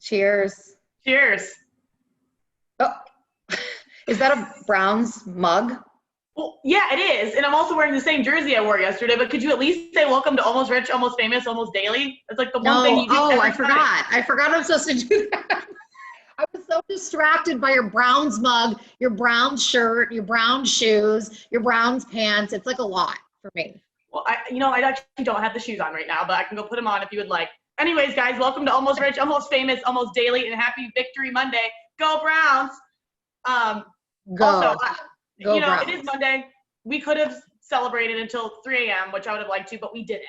Cheers. Cheers. Oh, is that a Browns mug? Well, yeah, it is. And I'm also wearing the same jersey I wore yesterday, but could you at least say welcome to Almost Rich, Almost Famous, Almost Daily? It's like the one thing No. you do Oh, every I Friday. forgot. I forgot I'm supposed to do that. I was so distracted by your Browns mug, your Browns shirt, your Browns shoes, your Browns pants. It's like a lot for me. Well, I actually don't have the shoes on right now, but I can go put them on if you would like. Anyways, guys, welcome to Almost Rich, Almost Famous, Almost Daily, and happy Victory Monday. Go Browns. Um, Go. also, Go it is Browns. Monday. We could have celebrated until 3 a.m., which I would have liked to, but we didn't.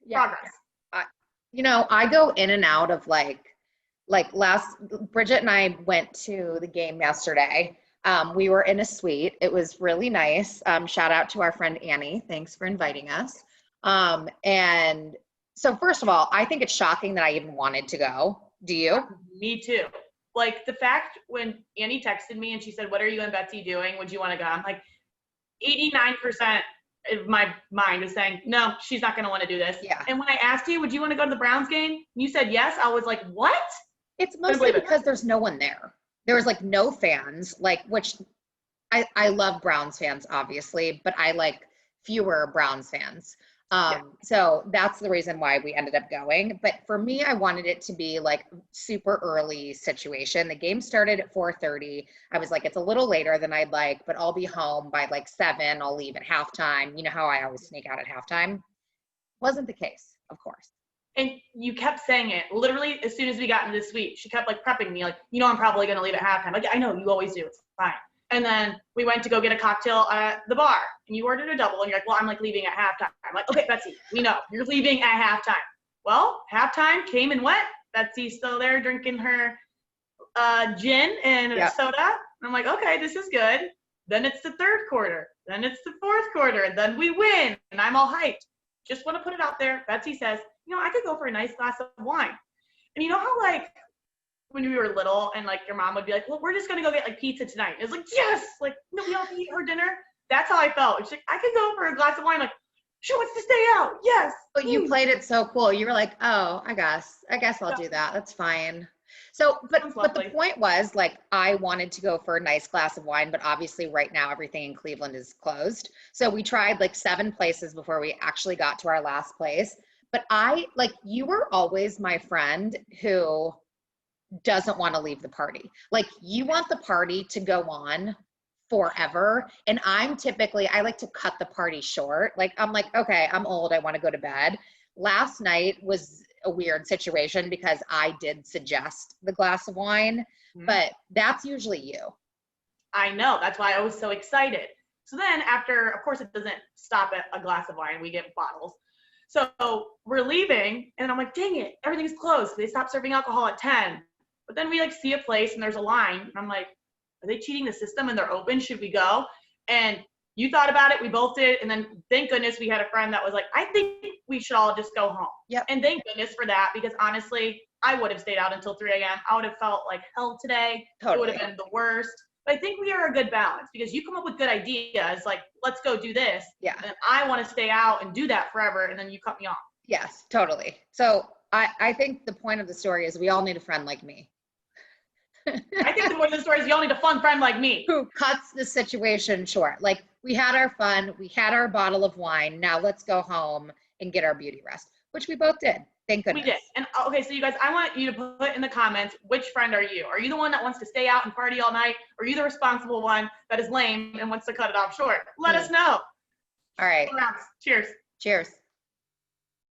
Yeah. Progress. I go in and out of Bridget and I went to the game yesterday. We were in a suite. It was really nice. Shout out to our friend Annie. Thanks for inviting us. And so first of all, I think it's shocking that I even wanted to go. Do you? Me too. Like the fact when Annie texted me and she said, "What are you and Betsy doing? Would you want to go?" I'm like, 89% of my mind is saying, no, she's not going to want to do this. Yeah. And when I asked you, would you want to go to the Browns game? You said yes. I was like, what? It's mostly because there's no one there. There was like no fans, which I love Browns fans, obviously, but I like fewer Browns fans. So that's the reason why we ended up going. But for me, I wanted it to be like super early situation. The game started at 4:30. I was like, it's a little later than I'd like, but I'll be home by like 7. I'll leave at halftime. You know how I always sneak out at halftime? Wasn't the case, of course. And you kept saying it. Literally, as soon as we got into the suite, she kept like prepping me, like, I'm probably going to leave at halftime. Like, I know, you always do. It's fine. And then we went to go get a cocktail at the bar, and you ordered a double, and you're like, well, I'm like leaving at halftime. I'm like, okay, Betsy, we know you're leaving at halftime. Well, halftime came and went. Betsy's still there drinking her gin and soda. And I'm like, okay, this is good. Then it's the third quarter. Then it's the fourth quarter. And then we win, and I'm all hyped. Just want to put it out there. Betsy says, I could go for a nice glass of wine. And you know how like when we were little and like your mom would be like, well, we're just going to go get like pizza tonight. It's like, yes, like, no, we don't have to eat her dinner. That's how I felt. She's like, I could go for a glass of wine. Like, she wants to stay out. Yes. But you played it so cool. You were like, oh, I guess I'll do that. That's fine. So, but the point was like, I wanted to go for a nice glass of wine, but obviously right now everything in Cleveland is closed. So we tried like 7 places before we actually got to our last place. But you were always my friend who doesn't want to leave the party. Like you want the party to go on forever. And I like to cut the party short. Like, I'm like, okay, I'm old. I want to go to bed. Last night was a weird situation because I did suggest the glass of wine, but that's usually you. I know. That's why I was so excited. So then after, of course, it doesn't stop at a glass of wine. We get bottles. So we're leaving, and I'm like, dang it, everything's closed. They stopped serving alcohol at 10. But then we like see a place, and there's a line, and I'm like, are they cheating the system and they're open? Should we go? And you thought about it. We both did. And then thank goodness we had a friend that was like, I think we should all just go home. Yep. And thank goodness for that, because honestly, I would have stayed out until 3 a.m. I would have felt like hell today. Totally. It would have been the worst. But I think we are a good balance because you come up with good ideas like, let's go do this. Yeah. And I want to stay out and do that forever. And then you cut me off. Yes, totally. So I think the point of the story is we all need a friend like me. I think the point of the story is you all need a fun friend like me. Who cuts the situation short. Like we had our fun, we had our bottle of wine. Now let's go home and get our beauty rest, which we both did. Thank goodness. We did. And okay, so you guys, I want you to put in the comments, which friend are you? Are you the one that wants to stay out and party all night? Or are you the responsible one that is lame and wants to cut it off short? Let us know. All right. Cheers. Cheers.